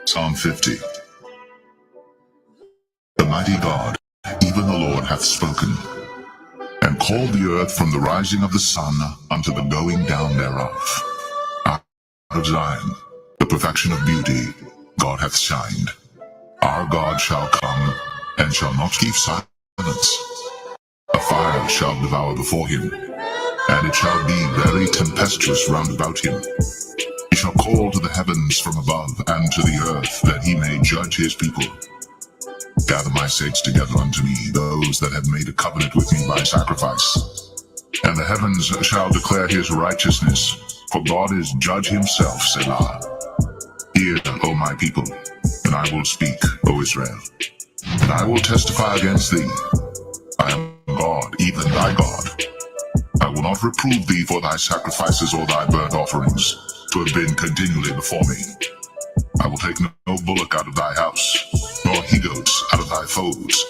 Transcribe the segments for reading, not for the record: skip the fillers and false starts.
Psalm 50. The mighty God, even the Lord, hath spoken, and called the earth from the rising of the sun unto the going down thereof. Out of Zion, the perfection of beauty, God hath shined. Our God shall come, and shall not keep silence. A fire shall devour before him, and it shall be very tempestuous round about him. He shall call to the heavens from above, and to the earth, that he may judge his people. Gather my saints together unto me, those that have made a covenant with me by sacrifice. And the heavens shall declare his righteousness, for God is judge himself, Selah. Hear, O my people, and I will speak, O Israel. And I will testify against thee. I am God, even thy God. I will not reprove thee for thy sacrifices or thy burnt offerings, to have been continually before me. I will take no bullock out of thy house, nor he-goats out of thy folds.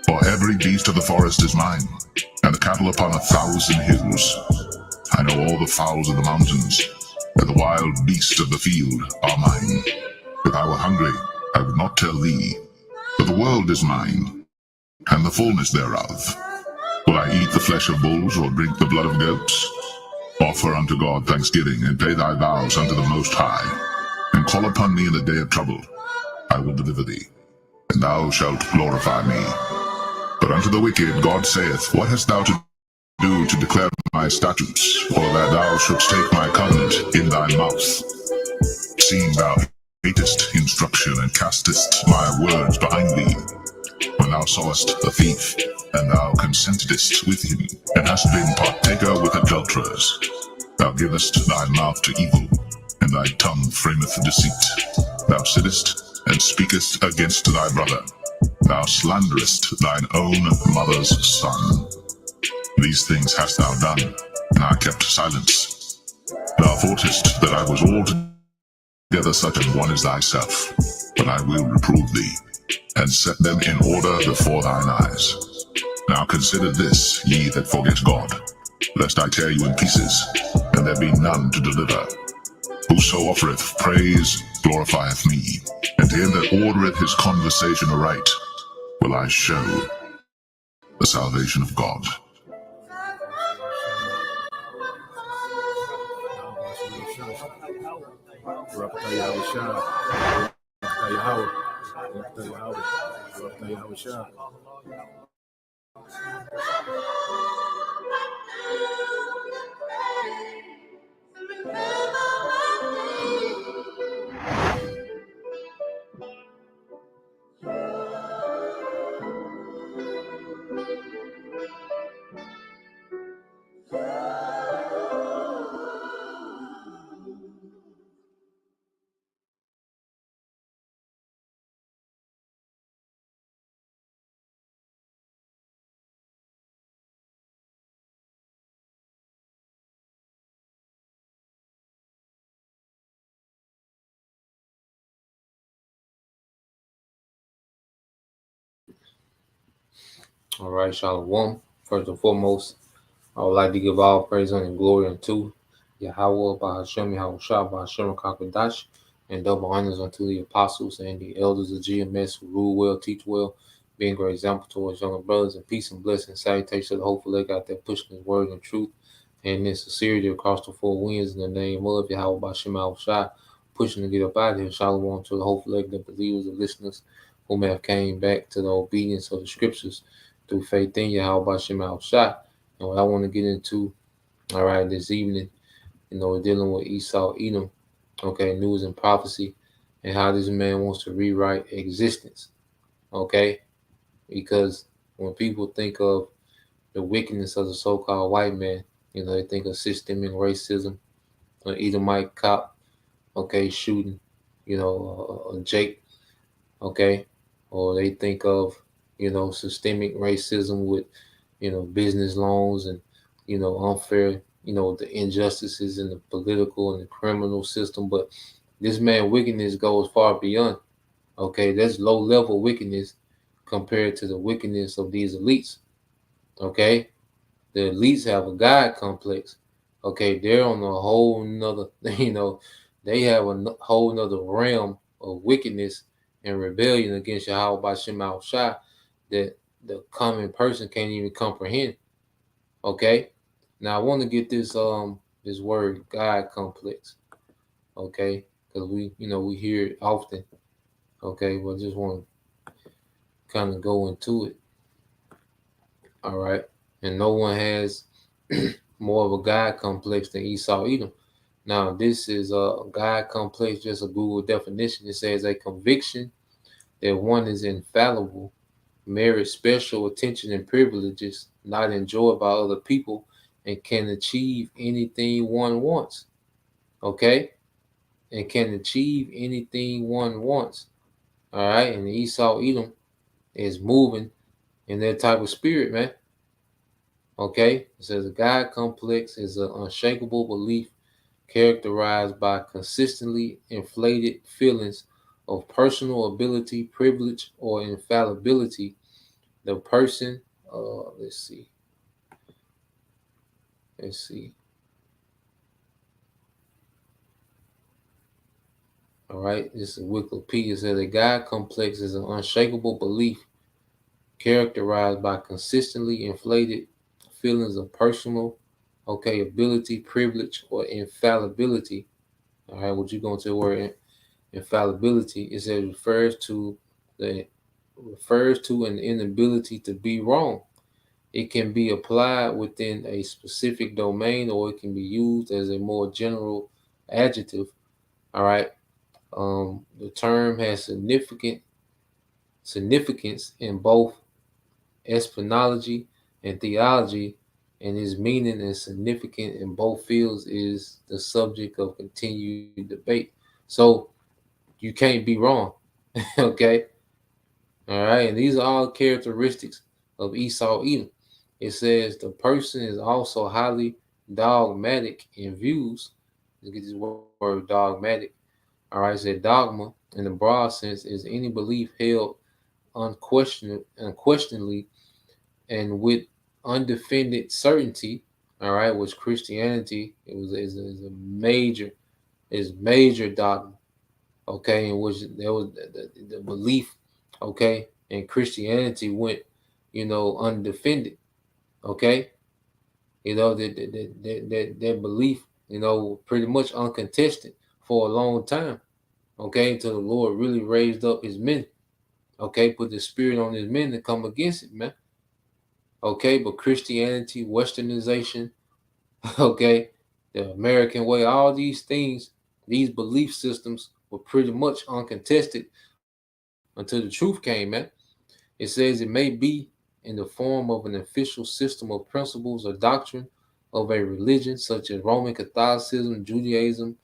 For every beast of the forest is mine, and the cattle upon 1,000 hills. I know all the fowls of the mountains, and the wild beasts of the field are mine. If I were hungry, I would not tell thee, for the world is mine, and the fullness thereof. Will I eat the flesh of bulls, or drink the blood of goats? Offer unto God thanksgiving, and pay thy vows unto the Most High, and call upon me in the day of trouble. I will deliver thee, and thou shalt glorify me. But unto the wicked God saith, What hast thou to do to declare my statutes, or that thou shouldst take my covenant in thy mouth? Seeing thou hatest instruction, and castest my words behind thee. When thou sawest a thief, and thou consentedst with him, and hast been partaker with adulterers, thou givest thy mouth to evil, and thy tongue frameth deceit. Thou sittest and speakest against thy brother. Thou slanderest thine own mother's son. These things hast thou done, and I kept silence. Thou thoughtest that I was altogether such an one as thyself, but I will reprove thee, and set them in order before thine eyes. Now consider this, ye that forget God, lest I tear you in pieces, and there be none to deliver. Whoso offereth praise glorifieth me, and to him that ordereth his conversation aright will I show the salvation of God. All right, Shalom. First and foremost, I would like to give all praise and glory unto Yahweh, Bahashem, Yahushua, Bahashem, Kakadash, and double honors unto the apostles and the elders of GMS who rule well, teach well, being a great example towards younger brothers, and peace and blessing, salutations to the hopeful leg out there pushing his word and truth and in sincerity across the four winds in the name of Yahweh, Bahashem, Yahushua, pushing to get up out of here. Shalom to the hopeful leg, the believers and listeners who may have came back to the obedience of the scriptures through faith in Yahweh, Bahashem, Yahushua. And what I want to get into, all right, this evening, we're dealing with Esau, Edom, okay, news and prophecy, and how this man wants to rewrite existence, okay? Because when people think of the wickedness of the so-called white man, they think of systemic racism, an Edomite cop, okay, shooting, a Jake, okay? Or they think of, systemic racism with, business loans and, unfair, the injustices in the political and the criminal system. But this man wickedness goes far beyond, Okay, that's low level wickedness compared to the wickedness of these elites. Okay, the elites have a God complex. Okay, they're on a whole nother, they have a whole nother realm of wickedness and rebellion against Yahweh Bashem Al Shah that the common person can't even comprehend. Okay, now I want to get this word God complex. Okay, because we hear it often. Okay, but I just want to kind of go into it. All right, and no one has more of a God complex than Esau Edom. Now, this is a God complex, just a Google definition. It says a conviction that one is infallible, merits special attention and privileges not enjoyed by other people, and can achieve anything one wants. Okay? And can achieve anything one wants. All right? And Esau Edom is moving in that type of spirit, man. Okay? It says a God complex is an unshakable belief characterized by consistently inflated feelings of personal ability, privilege, or infallibility. The person, let's see, let's see. All right, this is Wikipedia. It says a God complex is an unshakable belief characterized by consistently inflated feelings of personal, okay, ability, privilege, or infallibility. All right, what you going to the word infallibility? It says the refers to an inability to be wrong. It can be applied within a specific domain, or it can be used as a more general adjective. All right. The term has significance in both epistemology and theology, and its meaning and significance in both fields is the subject of continued debate. So you can't be wrong. Okay. All right. And these are all characteristics of Esau Edom. It says the person is also highly dogmatic in views. Let's get this word dogmatic. All right. It said dogma in the broad sense is any belief held unquestionably and with undefended certainty. All right. Which Christianity is a major dogma. Okay. In which there was the belief, okay, and Christianity went, undefended. Okay, that belief, pretty much uncontested for a long time. Okay, until the Lord really raised up His men. Okay, put the Spirit on His men to come against it, man. Okay, but Christianity, Westernization, okay, the American way, all these things, these belief systems were pretty much uncontested until the truth came, man. It says it may be in the form of an official system of principles or doctrine of a religion such as Roman Catholicism, Judaism,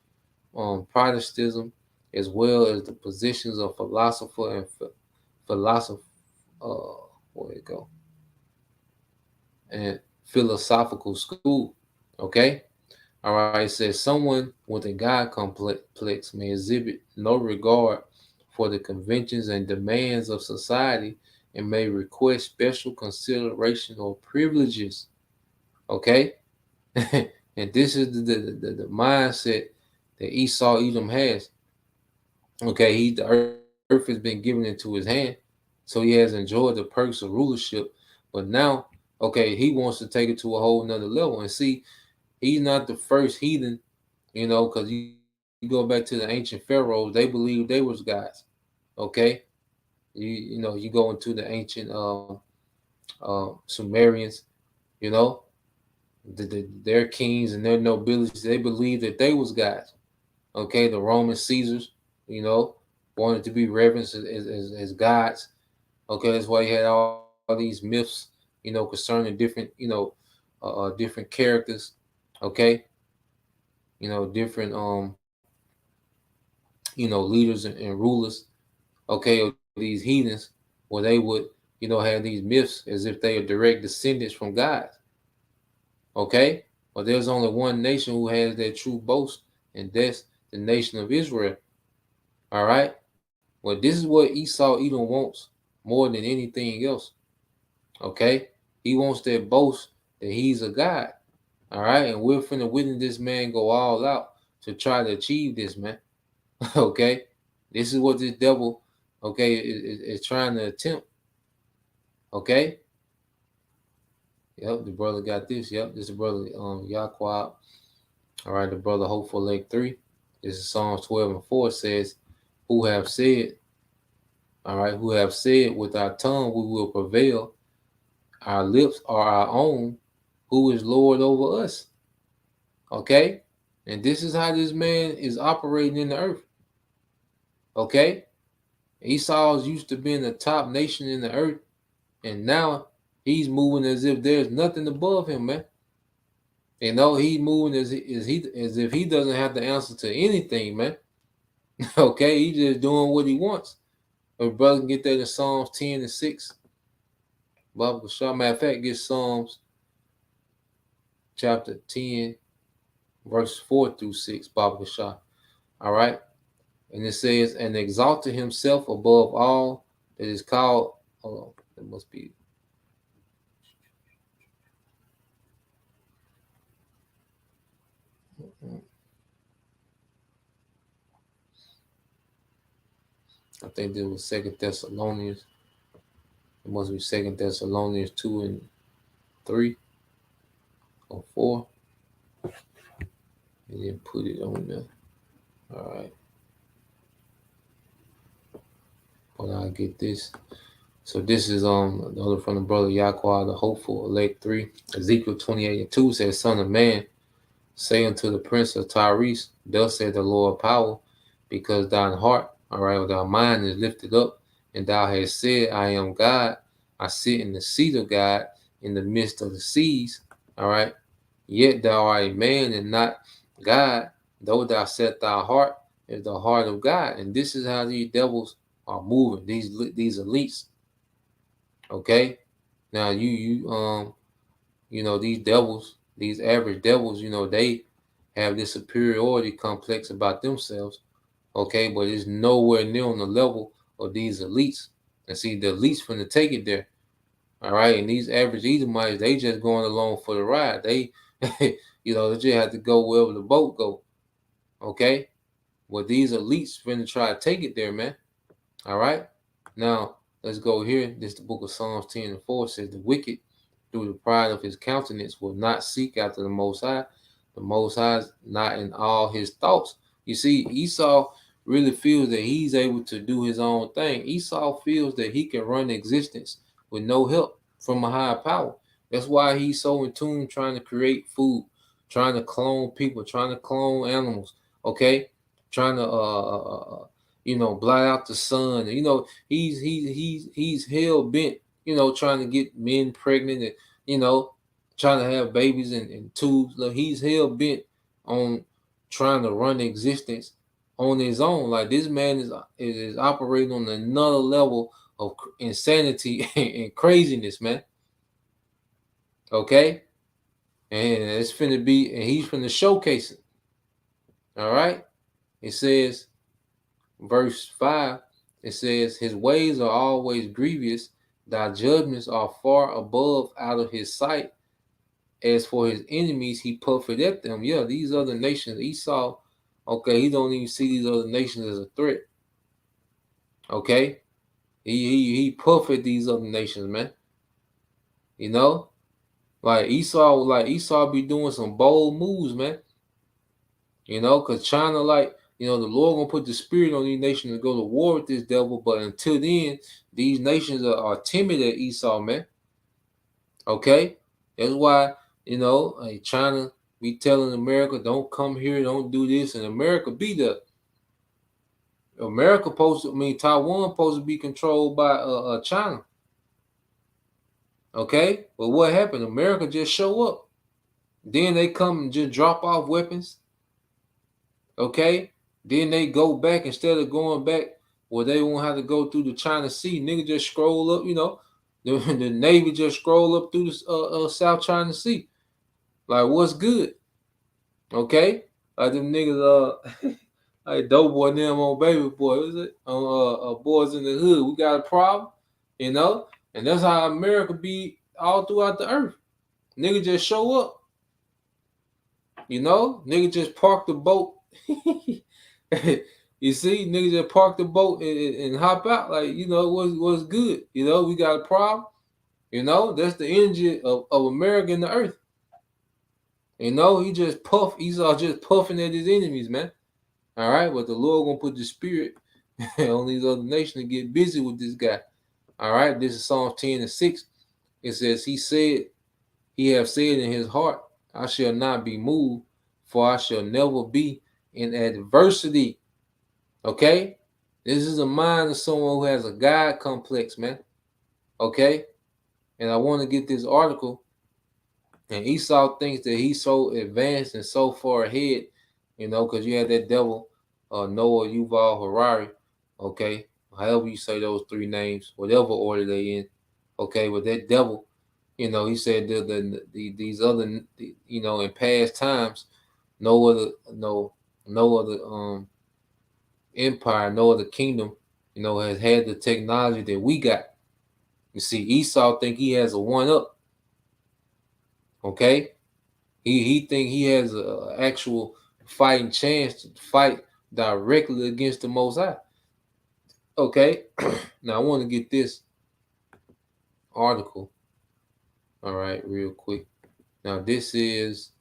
Protestantism, as well as the positions of philosopher and philosopher, where it go, and philosophical school. Okay, all right. It says someone with a God complex may exhibit no regard for the conventions and demands of society and may request special consideration or privileges. Okay? And this is the mindset that Esau Edom has. Okay, the earth has been given into his hand, so he has enjoyed the perks of rulership. But now, okay, he wants to take it to a whole nother level. And see, he's not the first heathen, because you go back to the ancient pharaohs, they believed they was gods. Okay, you go into the ancient Sumerians, you know, their kings and their nobility, they believed that they was gods. Okay, the Roman Caesars, you know, wanted to be reverenced as gods. Okay, that's why you had all these myths, concerning different characters. Okay, different leaders and rulers. Okay, of these heathens, where they would, have these myths as if they are direct descendants from God. Okay, but there's only one nation who has that true boast, and that's the nation of Israel. All right, Well, this is what Esau Edom wants more than anything else. Okay? He wants that boast that he's a God. All right? And we're finna witness this man go all out to try to achieve this, man. Okay? This is what this devil, okay, is trying to attempt. Okay? Yep, the brother got this. Yep, this is the brother Yaquab. All right, the brother Hopeful Lake 3. This is Psalms 12 and 4 says, who have said, all right, who have said with our tongue we will prevail, our lips are our own, who is Lord over us? Okay? And this is how this man is operating in the earth. Okay? Esau is used to being the top nation in the earth, and now he's moving as if there's nothing above him, man. You know, he's moving as if he doesn't have to answer to anything, man. Okay, he's just doing what he wants. Our brother can get that in Psalms 10 and 6. Baba Shah, matter of fact, get Psalms chapter 10, verse 4 through 6, Baba Shah. All right. And it says, and exalted himself above all that is called, hold on, it must be. I think this was 2 Thessalonians. It must be 2 Thessalonians 2 and 3 or 4. And then put it on there. All right. But I'll get this. So this is another from the brother Yahweh, the hopeful, elect 3. Ezekiel 28 and 2 says, Son of man, say unto the prince of Tyrese, thus said the Lord of power, because thine heart, all right, or thy mind is lifted up, and thou hast said, I am God. I sit in the seat of God in the midst of the seas. All right. Yet thou art a man and not God, though thou set thy heart is the heart of God. And this is how these devils are moving, these elites. Okay. Now you know, these devils, these average devils, you know, they have this superiority complex about themselves. Okay, but it's nowhere near on the level of these elites. And see, the elites finna take it there. All right, and these average Edomites, they just going along for the ride. They, you know, they just have to go wherever the boat go. Okay, well, these elites finna try to take it there, man. All right, now let's go here. This is the book of Psalms 10 and 4 says, the wicked, through the pride of his countenance, will not seek after the Most High. The Most High is not in all his thoughts. You see, Esau really feels that he's able to do his own thing. Esau feels that he can run existence with no help from a higher power. That's why he's so in tune trying to create food, trying to clone people, trying to clone animals, okay? Trying to you know, blot out the sun. You know, he's hell bent, you know, trying to get men pregnant and, you know, trying to have babies in tubes. Look, he's hell bent on trying to run existence on his own. Like, this man is operating on another level of insanity and craziness, man. Okay, and it's finna be, and he's finna showcase it. All right, it says, verse 5. It says, his ways are always grievous, thy judgments are far above out of his sight. As for his enemies, he puffeth at them. Yeah, these other nations, Esau, okay, he don't even see these other nations as a threat. Okay, he puff at these other nations, man. You know, like Esau be doing some bold moves, man. You know, because China, like, you know, the Lord gonna put the spirit on these nations to go to war with this devil. But until then, these nations are timid at Esau, man. Okay, that's why, you know, like, China be telling America, don't come here, don't do this, and America be the Taiwan supposed to be controlled by China. Okay, but what happened? America just show up, then they come and just drop off weapons. Okay, then they go back, instead of going back where they won't have to go through the China Sea. Nigga just scroll up, you know, the Navy just scroll up through the South China Sea. Like, what's good? Okay, like them niggas Like Dope Boy and them on Baby Boy, was it? On Boys in the Hood. We got a problem, you know? And that's how America be all throughout the earth. Nigga just show up, you know? Nigga just park the boat. You see, nigga just park the boat and hop out. Like, you know, what's good. You know, we got a problem. You know, that's the energy of America and the earth. You know, Esau just puffing at his enemies, man. All right, but the Lord gonna put the spirit on these other nations to get busy with this guy. All right, this is Psalm 10 and 6. It says, he have said in his heart, I shall not be moved, for I shall never be in adversity. Okay? This is a mind of someone who has a God complex, man. Okay? And I want to get this article. And Esau thinks that he's so advanced and so far ahead, you know, because you had that devil, Noah Yuval Harari, okay, however you say those three names, whatever order they in, okay, but that devil, you know, he said these other, you know, in past times, no other empire, no other kingdom, you know, has had the technology that we got. You see, Esau think he has a one up, okay. He think he has an actual fighting chance to fight directly against the Most High. Okay, now I want to get this article. All right, real quick. Now this is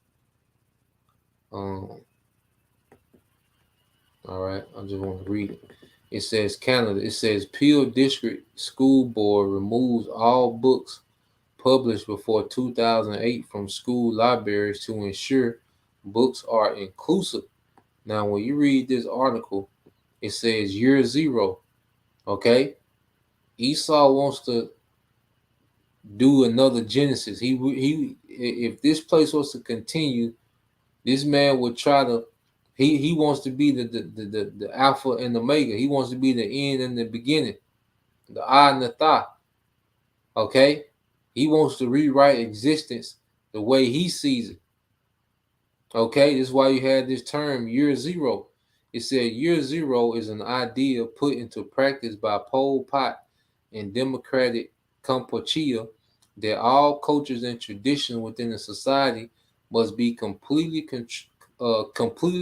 all right. I just want to read it. It says Canada. It says Peel District School Board removes all books published before 2008 from school libraries to ensure books are inclusive. Now, when you read this article, it says year zero. Okay, Esau wants to do another Genesis. If this place was to continue, this man would try to. He wants to be the Alpha and the Omega. He wants to be the end and the beginning, the I and the Tha. Okay, he wants to rewrite existence the way he sees it. Okay, this is why you had this term year zero. It said year zero is an idea put into practice by Pol Pot in democratic Kampuchea that all cultures and traditions within a society must be completely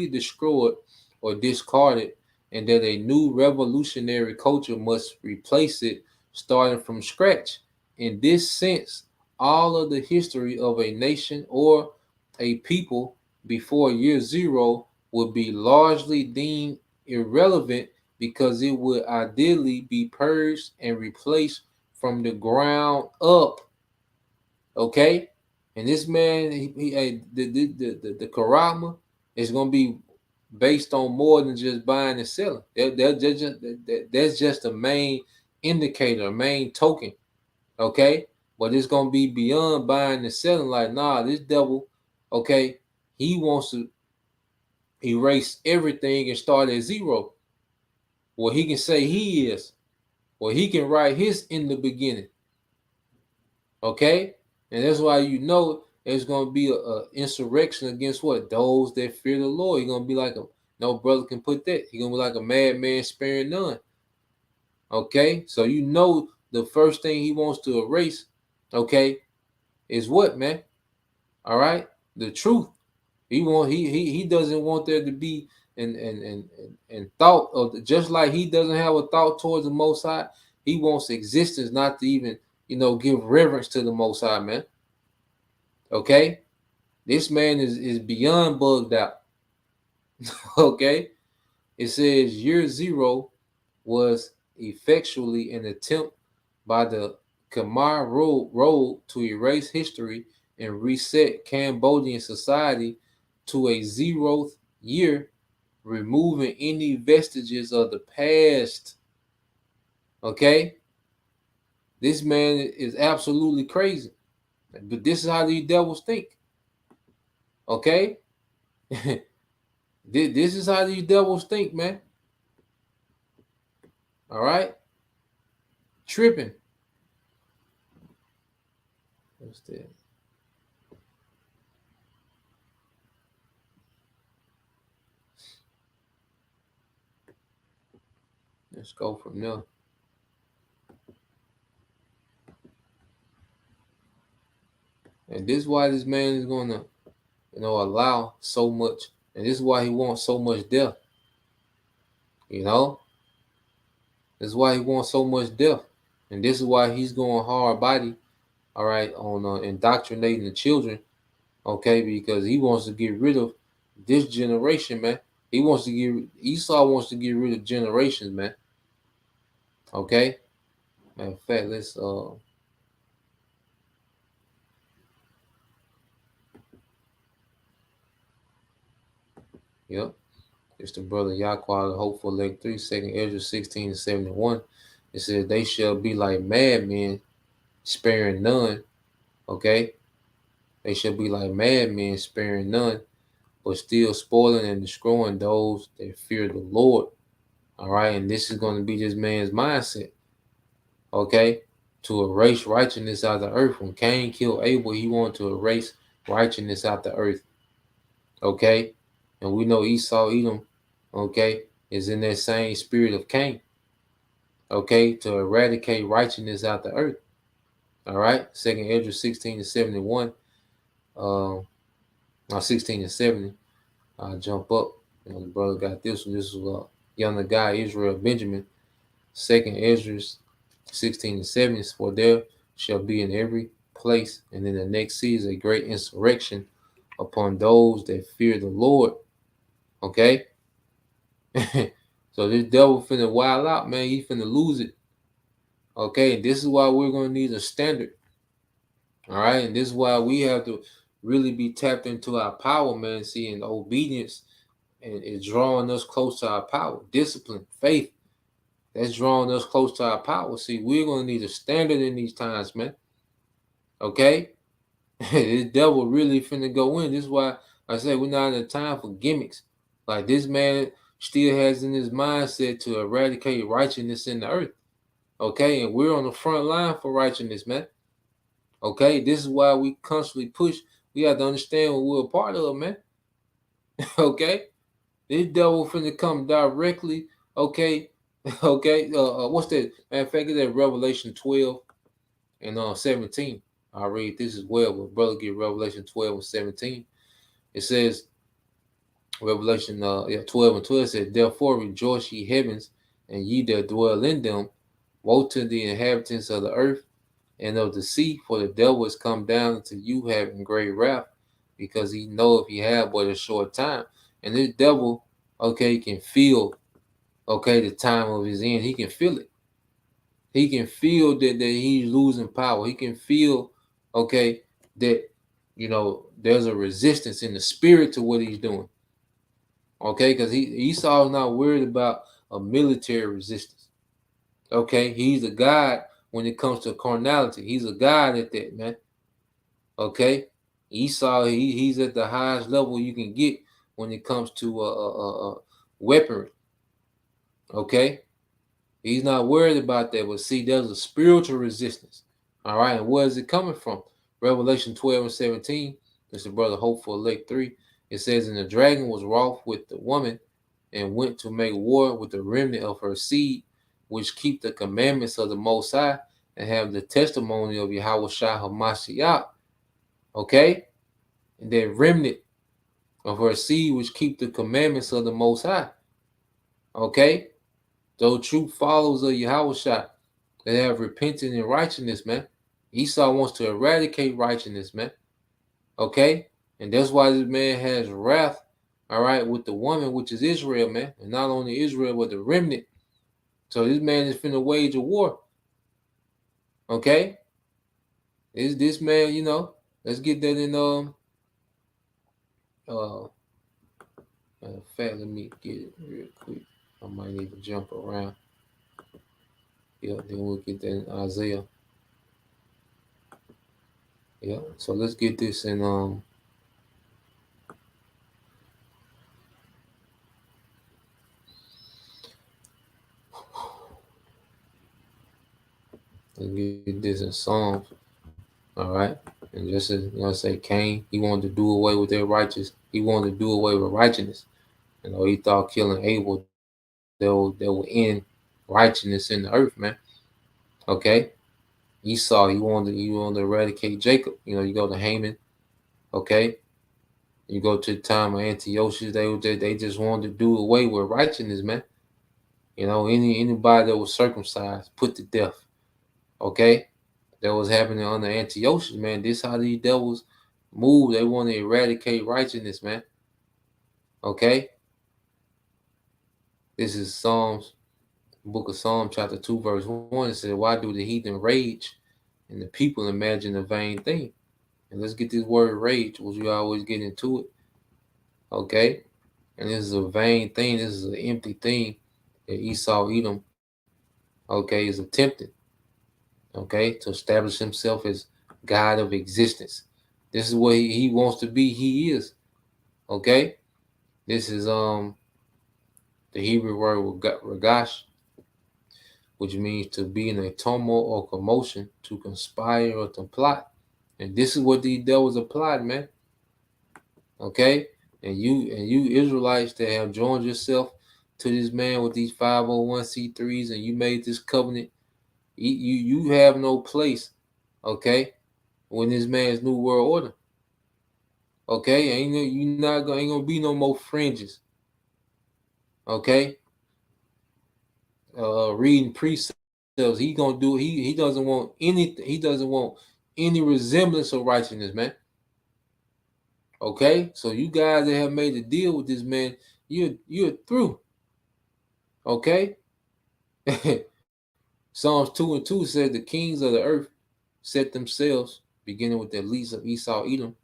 destroyed or discarded, and that a new revolutionary culture must replace it, starting from scratch. In this sense, all of the history of a nation or a people before year zero would be largely deemed irrelevant because it would ideally be purged and replaced from the ground up. Okay, and this man, the Karama is going to be based on more than just buying and selling. That's just a main indicator, main token. Okay, but it's going to be beyond buying and selling. Like, nah, this devil, okay, he wants to erase everything and start at zero. Well, he can say he is, or he can write his in the beginning. Okay, and that's why you know there's going to be a insurrection against what? Those that fear the Lord. He's going to be like no brother can put that. He's going to be like a madman sparing none. Okay, so you know the first thing he wants to erase, okay, is what, man? All right, the truth. He doesn't want there to be and thought of just like he doesn't have a thought towards the Most High. He wants existence not to even give reverence to the Most High, man. Okay, this man is beyond bugged out. Okay, it says year zero was effectually an attempt by the Khmer Rouge to erase history and reset Cambodian society to a zeroth year, removing any vestiges of the past. Okay? This man is absolutely crazy. But this is how these devils think. Okay? This is how these devils think, man. All right? Tripping. What's that? Let's go from there. And this is why this man is gonna, allow so much, and this is why he wants so much death. You know, this is why he wants so much death, and this is why he's going hard body, all right, on indoctrinating the children, okay, because he wants to get rid of this generation, man. Esau wants to get rid of generations, man. Okay. Matter of fact, let's yep. It's the brother Yahweh, the hopeful elect 3, 2nd Ezra 16:71. It says, they shall be like madmen, sparing none. Okay? They shall be like madmen, sparing none, but still spoiling and destroying those that fear the Lord. All right, and this is going to be this man's mindset. Okay? To erase righteousness out of the earth. When Cain killed Abel, he wanted to erase righteousness out the earth. Okay? And we know Esau, Edom, okay, is in that same spirit of Cain, okay, to eradicate righteousness out the earth. All right, 2nd Ezra 16:71, 16:70. I'll jump up. The brother got this one. This was younger guy, Israel Benjamin. 2nd Ezra 16:70. For there shall be in every place and in the next season a great insurrection upon those that fear the Lord. Okay. So this devil finna wild out, man. He finna lose it. Okay, and this is why we're gonna need a standard. All right, and this is why we have to really be tapped into our power, man. Seeing obedience and it's drawing us close to our power. Discipline, faith, that's drawing us close to our power. See, we're gonna need a standard in these times, man. Okay, this devil really finna go in. This is why I say we're not in a time for gimmicks. Like this man still has in his mindset to eradicate righteousness in the earth. Okay, and we're on the front line for righteousness, man. Okay, this is why we constantly push. We have to understand what we're a part of, man. Okay, this devil finna come directly. Okay, okay. What's that? Matter of fact, it's at Revelation 12 and 17. I'll read this as well, but brother, get Revelation 12 and 17. It says, Revelation 12 and 12 says, therefore rejoice ye heavens, and ye that dwell in them. Woe to the inhabitants of the earth and of the sea, for the devil is come down to you having great wrath, because he knoweth he have but a short time. And this devil, okay, can feel, okay, the time of his end. He can feel it. He can feel that he's losing power. He can feel, okay, that, there's a resistance in the spirit to what he's doing. Okay, because Esau is not worried about a military resistance. Okay, he's a God when it comes to carnality. He's a God at that, man. Okay, Esau, he's at the highest level you can get when it comes to weaponry. Okay, he's not worried about that. But see, there's a spiritual resistance. All right, and where is it coming from? Revelation 12 and 17. It's the brother Hopeful Elect 3. It says, and the dragon was wroth with the woman and went to make war with the remnant of her seed, which keep the commandments of the Most High and have the testimony of Yahweh Shai HaMashiach. Okay? And that remnant of her seed, which keep the commandments of the Most High. Okay? Those true followers of Yahweh Shai that have repented in righteousness, man. Esau wants to eradicate righteousness, man. Okay? And that's why this man has wrath, all right, with the woman, which is Israel, man. And not only Israel, but the remnant. So this man is finna wage a war. Okay? Is this man, let's get that in in fact, let me get it real quick. I might need to jump around. Yeah, then we'll get that in Isaiah. Yeah, so let's get this in let's get this in Psalms. All right. And just as say Cain, he wanted to do away with their righteous. He wanted to do away with righteousness. He thought killing Abel that will end, righteousness in the earth, man. Okay, Esau, he wanted to eradicate Jacob. You go to Haman. Okay, you go to the time of Antiochus. They just wanted to do away with righteousness, man. Anybody that was circumcised, put to death. Okay, that was happening under Antiochus, man. This how these devils move. They want to eradicate righteousness, man. Okay, this is book of Psalms, chapter 2, verse 1. It says, "Why do the heathen rage, and the people imagine a vain thing?" And let's get this word rage, which we always get into it. Okay, and this is a vain thing. This is an empty thing that Esau Edom, okay, is attempting, okay, to establish himself as God of existence. This is what he wants to be. He is. Okay, this is the Hebrew word ragash, which means to be in a tumult or commotion, to conspire or to plot. And this is what these devils applied, man. Okay, and you Israelites that have joined yourself to this man with these 501c3s, and you made this covenant, you have no place, okay, when this man's new world order. Okay, ain't gonna be no more fringes. Okay, reading precepts. He gonna do. He doesn't want anything. He doesn't want any resemblance of righteousness, man. Okay, so you guys that have made a deal with this man, you're through. Okay, Psalms 2:2 says the kings of the earth set themselves, beginning with the elites of Esau, Edom.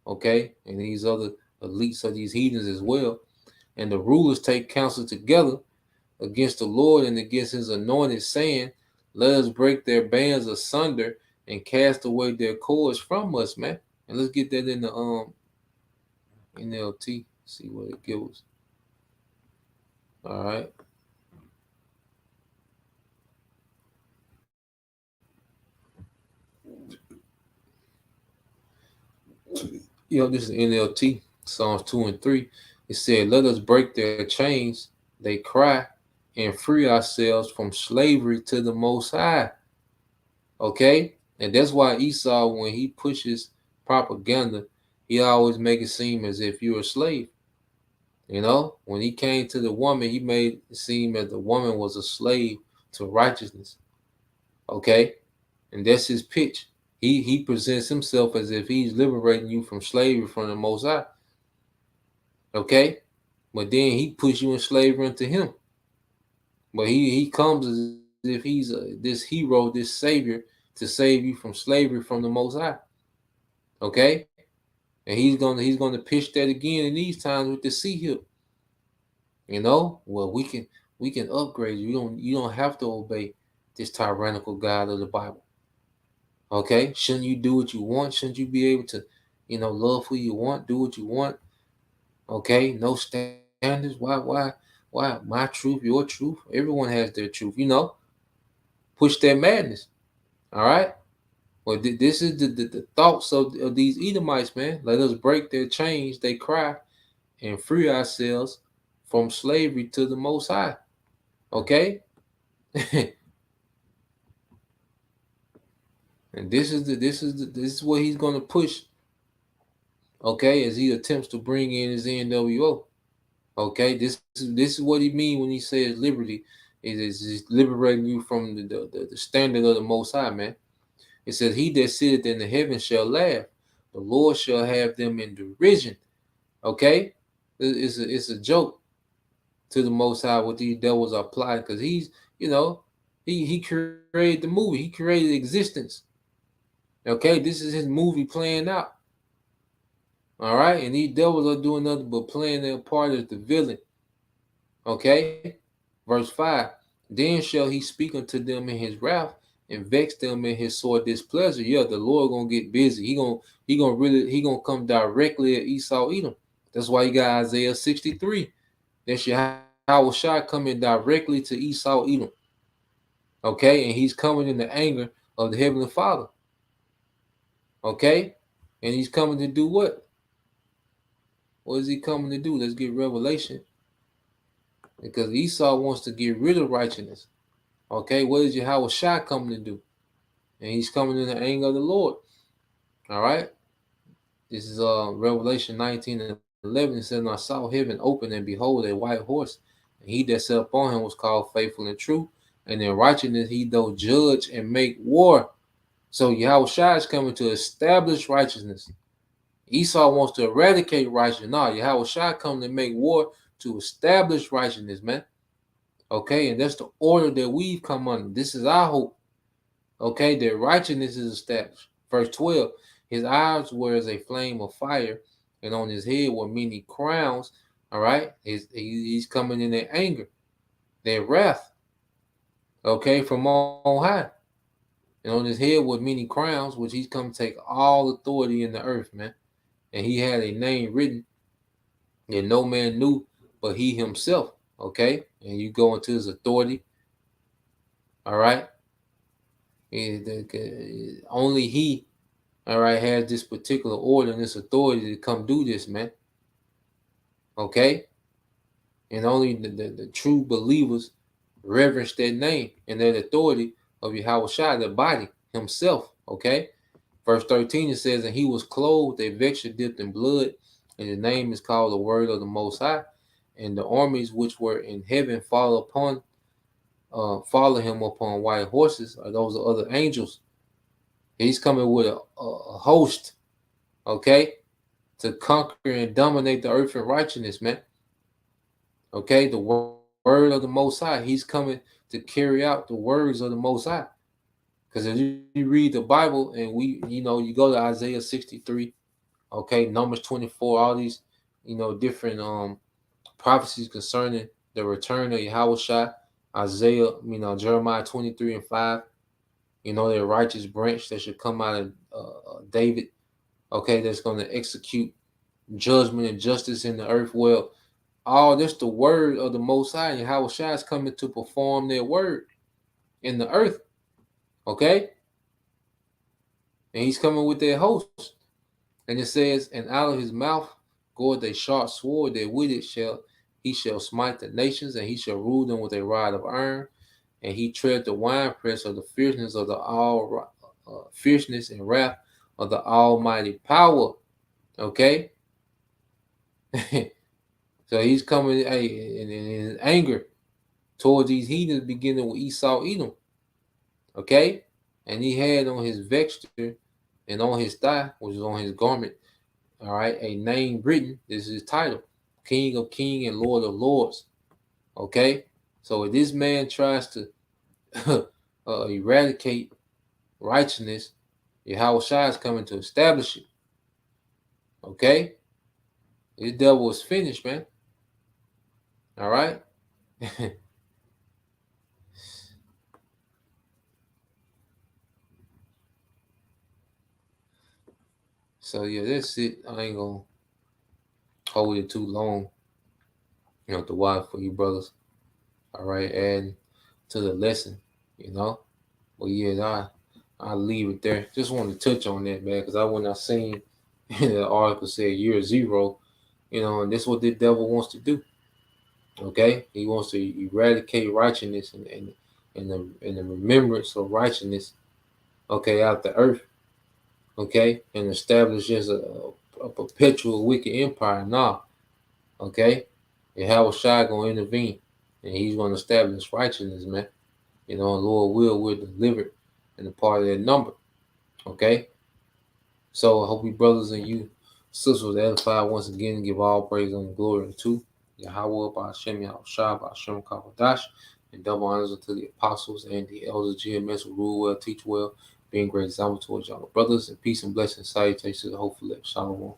Okay, and these other elites of these heathens as well, and the rulers take counsel together against the Lord and against his anointed, saying, "Let us break their bands asunder and cast away their cords from us," man. And let's get that in the NLT, see what it gives. All right. This is NLT, Psalms 2 and 3. It said, "Let us break their chains," they cry, "and free ourselves from slavery to the Most High." Okay? And that's why Esau, when he pushes propaganda, he always make it seem as if you're a slave. When he came to the woman, he made it seem as the woman was a slave to righteousness. Okay? And that's his pitch. He presents himself as if he's liberating you from slavery from the Most High. Okay? But then he puts you in slavery unto him. But he comes as if he's this hero, this savior, to save you from slavery from the Most High. Okay? And he's gonna pitch that again in these times with the sea hip. Well, we can upgrade you. You don't have to obey this tyrannical God of the Bible. Okay? Shouldn't you do what you want? Shouldn't you be able to, love who you want, do what you want? Okay? No standards. Why my truth, your truth? Everyone has their truth. Push that madness. All right? Well, this is the thoughts of these Edomites, man. Let us break their chains, they cry, and free ourselves from slavery to the Most High. Okay? And this is what he's gonna push. Okay, as he attempts to bring in his NWO. Okay, this is what he means when he says liberty is liberating you from the standard of the Most High, man. It says, "He that sitteth in the heavens shall laugh; the Lord shall have them in derision." Okay, it's a joke to the Most High what these devils are applying, because he's he created the movie, he created existence. Okay, this is his movie playing out. All right, and these devils are doing nothing but playing their part as the villain. Okay, verse 5. "Then shall he speak unto them in his wrath and vex them in his sore displeasure." Yeah, the Lord gonna get busy. He gonna come directly at Esau Edom. That's why you got Isaiah 63. That Yahweh Shai coming directly to Esau Edom. Okay, and he's coming in the anger of the Heavenly Father. Okay, and he's coming to do what? What is he coming to do? Let's get revelation. Because Esau wants to get rid of righteousness. Okay, what is Yahweh Shai coming to do? And he's coming in the anger of the Lord. All right. This is Revelation 19:11. It says, "And I saw heaven open, and behold, a white horse, and he that sat upon him was called Faithful and True, and in righteousness he doth judge and make war." So Yahweh Shai is coming to establish righteousness. Esau wants to eradicate righteousness. No, Yahweh Shai coming to make war to establish righteousness, man. Okay, and that's the order that we've come under. This is our hope. Okay, that righteousness is established. Verse 12, his eyes were as a flame of fire, and on his head were many crowns. All right, he's coming in their anger, their wrath. Okay, from on high. And on his head were many crowns, which he's come to take all authority in the earth, man. And he had a name written that no man knew but he himself. Okay, and you go into his authority. All right, only he, all right, has this particular order and this authority to come do this, man. Okay, and only the true believers reverence that name and that authority of Yahweh Shai, the body himself. Okay, verse 13 it says, "And he was clothed a vesture dipped in blood, and his name is called the Word of the Most High. And the armies which were in heaven follow him upon white horses." Or those are other angels. He's coming with a host, okay, to conquer and dominate the earth in righteousness, man. Okay, the word of the Most High. He's coming to carry out the words of the Most High. Because if you read the Bible and you go to Isaiah 63, okay, Numbers 24, all these, different prophecies concerning the return of Yahweh Shai, Isaiah, Jeremiah 23:5, the righteous branch that should come out of David, okay, that's going to execute judgment and justice in the earth. Well, all this the word of the Most High, and Yahweh Shai is coming to perform their word in the earth, okay? And he's coming with their host. And it says, "And out of his mouth goeth a sharp sword, that with it he shall smite the nations, and he shall rule them with a rod of iron, and he tread the winepress of the fierceness of the fierceness and wrath of the Almighty power." Okay, so he's coming in his anger towards these heathens, beginning with Esau, Edom. Okay, and he had on his vesture and on his thigh, which is on his garment, all right, a name written. This is his title: King of Kings and Lord of Lords. Okay, so if this man tries to eradicate righteousness, Yahweh Shai is coming to establish it. Okay, this devil is finished, man. All right. So yeah, that's it. I ain't gonna hold it too long. To watch for you brothers. All right, adding to the lesson, But yeah, I leave it there. Just wanted to touch on that, man, because when I seen the article said year zero, and that's what the devil wants to do. Okay, he wants to eradicate righteousness and the remembrance of righteousness. Okay, out the earth. Okay, and establish just a perpetual wicked empire. Nah, okay, and Yahweh Shai gonna intervene, and he's gonna establish righteousness, man. And Lord will deliver in a part of that number. Okay, so I hope you brothers and you sisters edified once again. Give all praise and glory unto Yahweh by Hashem Yahushua by Hashem Kakwadash, and double honors unto the apostles and the elders GMS who rule well, teach well, being great example towards y'all brothers, and peace and blessings. Salutations to the hopeful. Shalom.